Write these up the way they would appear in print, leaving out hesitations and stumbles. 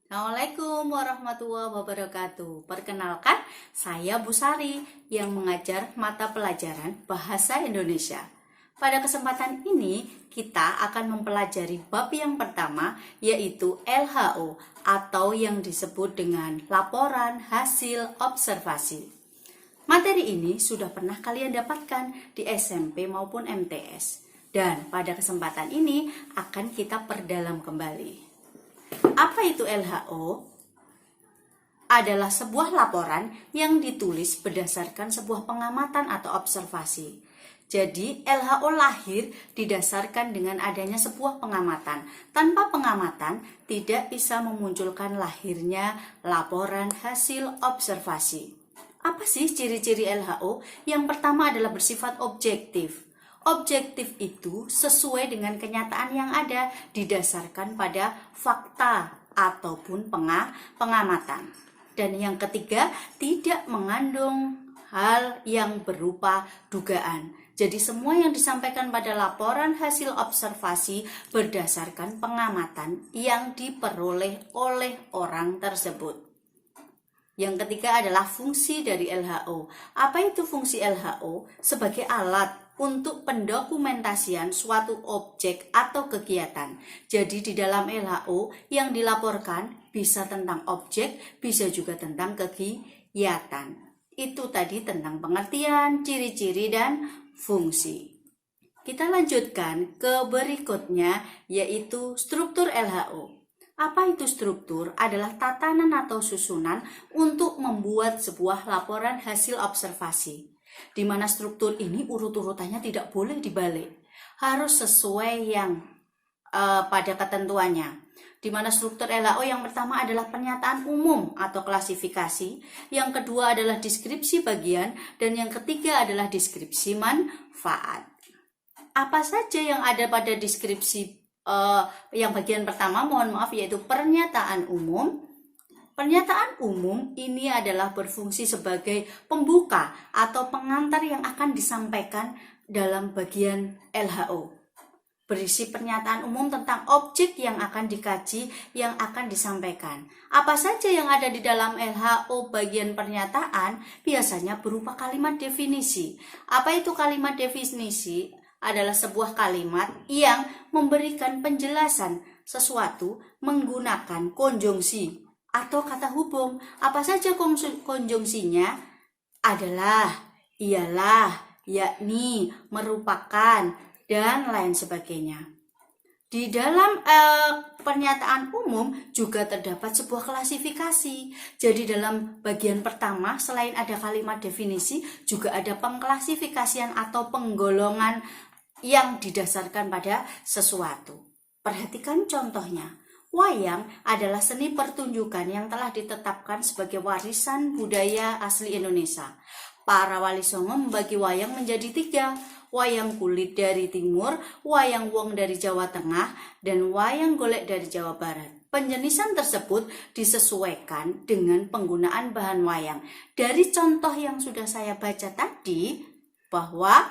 Assalamualaikum warahmatullahi wabarakatuh. Perkenalkan, saya Bu Sari yang mengajar mata pelajaran Bahasa Indonesia. Pada kesempatan ini, kita akan mempelajari bab yang pertama, yaitu LHO atau yang disebut dengan laporan hasil observasi. Materi ini sudah pernah kalian dapatkan di SMP maupun MTS. Dan pada kesempatan ini akan kita perdalam kembali. Apa itu LHO? Adalah sebuah laporan yang ditulis berdasarkan sebuah pengamatan atau observasi. Jadi LHO lahir didasarkan dengan adanya sebuah pengamatan. Tanpa pengamatan tidak bisa memunculkan lahirnya laporan hasil observasi. Apa sih ciri-ciri LHO? Yang pertama adalah bersifat objektif. Objektif itu sesuai dengan kenyataan yang ada, didasarkan pada fakta ataupun pengamatan. Dan yang ketiga, tidak mengandung hal yang berupa dugaan. Jadi semua yang disampaikan pada laporan hasil observasi berdasarkan pengamatan yang diperoleh oleh orang tersebut. Yang ketiga adalah fungsi dari LHO. Apa itu fungsi LHO? Sebagai alat untuk pendokumentasian suatu objek atau kegiatan. Jadi di dalam LHO yang dilaporkan bisa tentang objek, bisa juga tentang kegiatan. Itu tadi tentang pengertian, ciri-ciri, dan fungsi. Kita lanjutkan ke berikutnya, yaitu struktur LHO. Apa itu struktur? Adalah tatanan atau susunan untuk membuat sebuah laporan hasil observasi. Di mana struktur ini urut-urutannya tidak boleh dibalik, harus sesuai yang pada ketentuannya. Di mana struktur LHO yang pertama adalah pernyataan umum atau klasifikasi, yang kedua adalah deskripsi bagian, dan yang ketiga adalah deskripsi manfaat. Apa saja yang ada pada deskripsi yang bagian pertama, mohon maaf, yaitu pernyataan umum. Pernyataan umum ini adalah berfungsi sebagai pembuka atau pengantar yang akan disampaikan dalam bagian LHO. Berisi pernyataan umum tentang objek yang akan dikaji, yang akan disampaikan. Apa saja yang ada di dalam LHO bagian pernyataan biasanya berupa kalimat definisi. Apa itu kalimat definisi? Adalah sebuah kalimat yang memberikan penjelasan sesuatu menggunakan konjungsi atau kata hubung. Apa saja konjungsinya? Adalah, ialah, yakni, merupakan, dan lain sebagainya. Di dalam pernyataan umum juga terdapat sebuah klasifikasi. Jadi dalam bagian pertama, selain ada kalimat definisi, juga ada pengklasifikasian atau penggolongan yang didasarkan pada sesuatu. Perhatikan contohnya. Wayang adalah seni pertunjukan yang telah ditetapkan sebagai warisan budaya asli Indonesia. Para wali songo membagi wayang menjadi 3, wayang kulit dari timur, wayang wong dari Jawa Tengah, dan wayang golek dari Jawa Barat. Penjenisan tersebut disesuaikan dengan penggunaan bahan wayang. Dari contoh yang sudah saya baca tadi, bahwa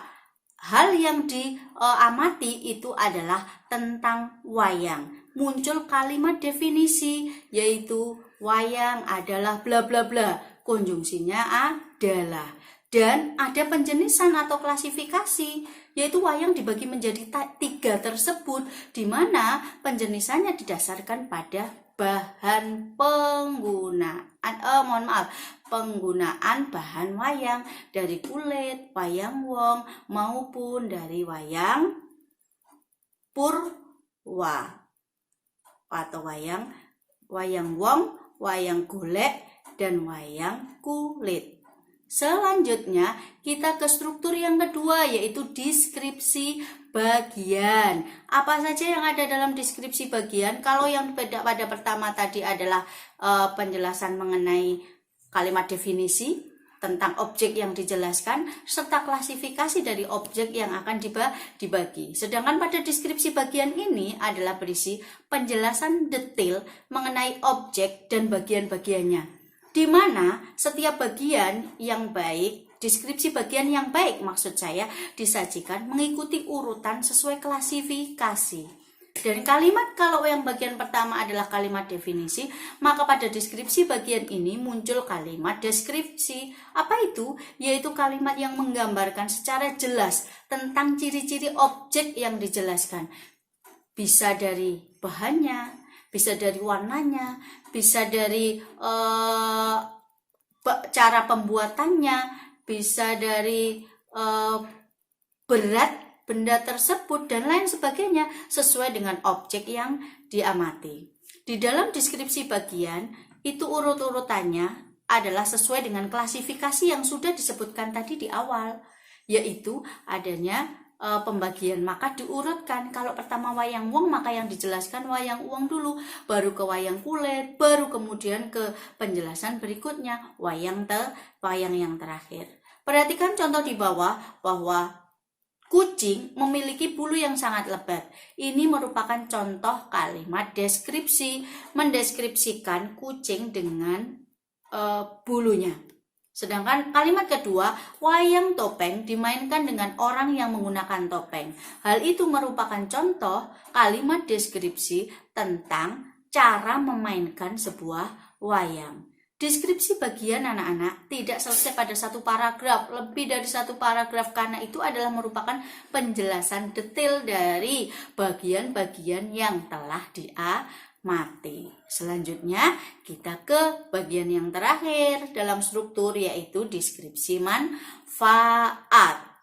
hal yang diamati itu adalah tentang wayang. Muncul kalimat definisi, yaitu wayang adalah bla bla bla, konjungsinya adalah. Dan ada penjenisan atau klasifikasi, yaitu wayang dibagi menjadi 3 tersebut, di mana penjenisannya didasarkan pada bahan penggunaan bahan wayang dari kulit, wayang wong, maupun dari wayang purwa atau wayang wong, wayang golek, dan wayang kulit. Selanjutnya kita ke struktur yang kedua, yaitu deskripsi bagian. Apa saja yang ada dalam deskripsi bagian? Kalau yang pada pertama tadi adalah penjelasan mengenai kalimat definisi tentang objek yang dijelaskan, serta klasifikasi dari objek yang akan dibagi. Sedangkan pada deskripsi bagian ini adalah berisi penjelasan detail mengenai objek dan bagian-bagiannya, di mana setiap bagian yang baik, deskripsi bagian yang baik maksud saya, disajikan mengikuti urutan sesuai klasifikasi. Dan kalimat kalau yang bagian pertama adalah kalimat definisi, maka pada deskripsi bagian ini muncul kalimat deskripsi. Apa itu? Yaitu kalimat yang menggambarkan secara jelas tentang ciri-ciri objek yang dijelaskan. Bisa dari bahannya, bisa dari warnanya, bisa dari cara pembuatannya, bisa dari berat benda tersebut dan lain sebagainya sesuai dengan objek yang diamati. Di dalam deskripsi bagian itu urut-urutannya adalah sesuai dengan klasifikasi yang sudah disebutkan tadi di awal, yaitu adanya pembagian, maka diurutkan. Kalau pertama wayang wong, maka yang dijelaskan wayang wong dulu, baru ke wayang kulit, baru kemudian ke penjelasan berikutnya wayang yang terakhir. Perhatikan contoh di bawah bahwa kucing memiliki bulu yang sangat lebat. Ini merupakan contoh kalimat deskripsi, mendeskripsikan kucing dengan bulunya. Sedangkan kalimat kedua, wayang topeng dimainkan dengan orang yang menggunakan topeng. Hal itu merupakan contoh kalimat deskripsi tentang cara memainkan sebuah wayang. Deskripsi bagian anak-anak tidak selesai pada satu paragraf, lebih dari satu paragraf, karena itu adalah merupakan penjelasan detail dari bagian-bagian yang telah diamati. Selanjutnya kita ke bagian yang terakhir dalam struktur, yaitu deskripsi manfaat.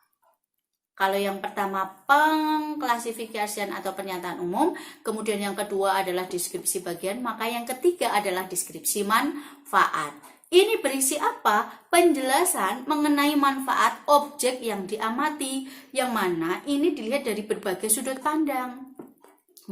Kalau yang pertama pengklasifikasian atau pernyataan umum, kemudian yang kedua adalah deskripsi bagian, maka yang ketiga adalah deskripsi manfaat. Ini berisi apa? Penjelasan mengenai manfaat objek yang diamati, yang mana ini dilihat dari berbagai sudut pandang.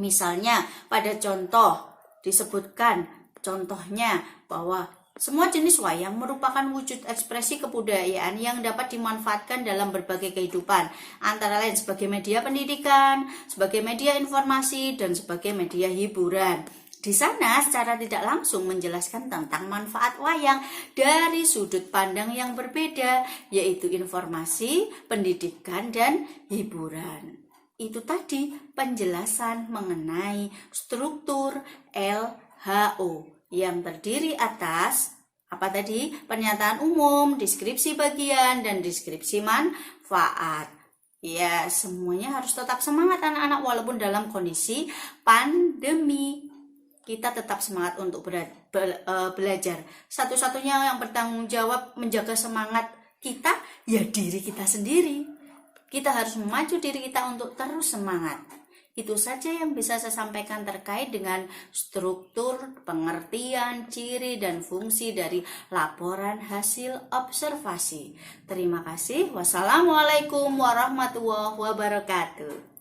Misalnya pada contoh disebutkan contohnya bahwa semua jenis wayang merupakan wujud ekspresi kebudayaan yang dapat dimanfaatkan dalam berbagai kehidupan, antara lain sebagai media pendidikan, sebagai media informasi, dan sebagai media hiburan. Di sana secara tidak langsung menjelaskan tentang manfaat wayang dari sudut pandang yang berbeda, yaitu informasi, pendidikan, dan hiburan. Itu tadi penjelasan mengenai struktur LHO yang terdiri atas apa tadi? Pernyataan umum, deskripsi bagian, dan deskripsi manfaat. Ya, semuanya harus tetap semangat anak-anak walaupun dalam kondisi pandemi. Kita tetap semangat untuk belajar. Satu-satunya yang bertanggung jawab menjaga semangat kita, ya diri kita sendiri. Kita harus memacu diri kita untuk terus semangat. Itu saja yang bisa saya sampaikan terkait dengan struktur, pengertian, ciri, dan fungsi dari laporan hasil observasi. Terima kasih. Wassalamualaikum warahmatullahi wabarakatuh.